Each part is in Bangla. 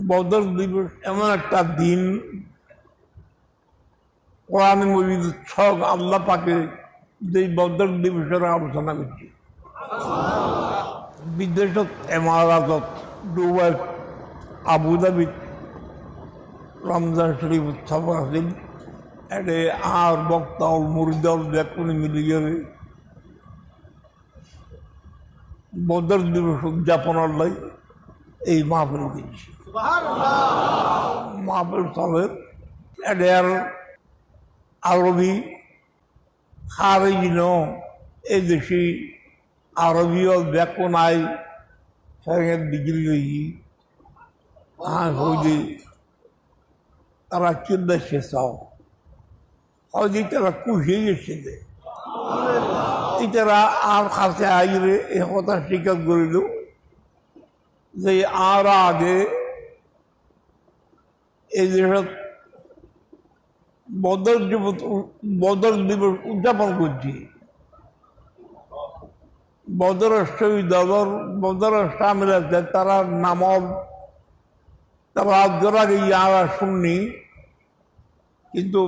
বদর দিবস এমন একটা দিন, কোরআন মজিদ সব আল্লাহ পাকে যে বদর দিবসের আলোচনা করছি। বিদেশত এমারাতত দুবাই আবুধাবি রমজান শরীফ উৎসব আছিল। এতে আর বক্তাল মুরিদল ব্যাকুনি মিলি গেলে বদর দিবস উদযাপনের লাই এই মাহফিল দিচ্ছি। মাহফিল চলের এদের আরবি খারিজিন এই দেশি আরবীয় ব্যাকুনাই সঙ্গে ডিগ্রি হয়েছি। হইলে তারা চিন্তা শেষ হয়তো তারা খুশি গেছে। তারা আর কাছে আইলে এ কথা স্বীকার করিল যে আর আগে এই দেশত বদর দিবস উদযাপন করছি। বদরের শহীদ বদরের সামিল আছে, তারা নামল তারা জোরাগে ইয়ারা শুননি, কিন্তু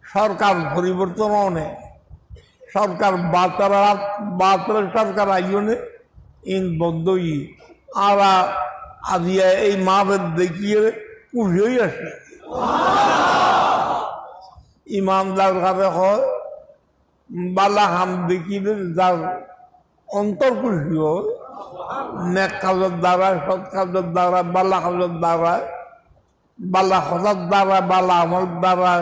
সরকার পরিবর্তন নেই। সরকার বাতরের সরকার আইনে ইন বন্ধই আর আজিয়া এই মাহফিল দেখিয়ে খুশি আসে। ইমানদার কাছে হয় বালা হাম দেখিলে যার অন্তর খুশি হয়, নেক কাজের দ্বারা, সৎ কাজের দ্বারা, বালা কাজের দ্বারা, বালা হজার দ্বারা, বালা আমল দ্বারা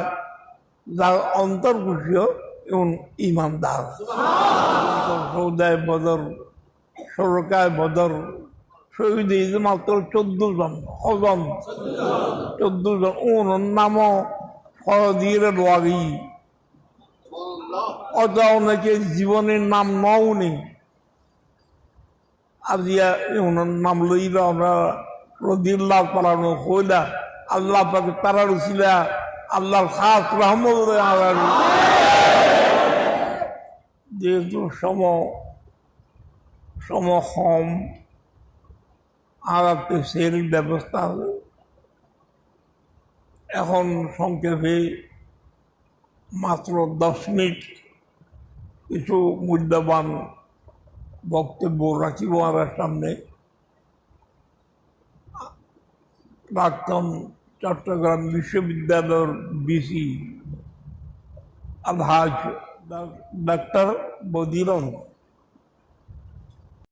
যার অন্তর খুশি হয় এবং ইমানদার। সৌদায় বদর, সরকায় বদর, শহীদ মাত্র 14 জন, হজন 14 জন। ওর নামও দিয়ে লাগি অত অনেকে জীবনের নাম নও নেই। আজিয়া ওনার নাম লইবা আমরা রদিল্লাহ পালানো হইলা আল্লাহ পাকে তারা রুছিলা আল্লাহর খাস রহমত। যেহেতু সমক্ষম আর একটা সেল ব্যবস্থা হবে। এখন সংক্ষেপে মাত্র 10 মিনিট কিছু মূল্যবান বক্তব্য রাখিব আমার সামনে। প্রাক্তন চট্টগ্রাম বিশ্ববিদ্যালয়ের ভিসি আলহাজ ডাক্তার বদির রহমান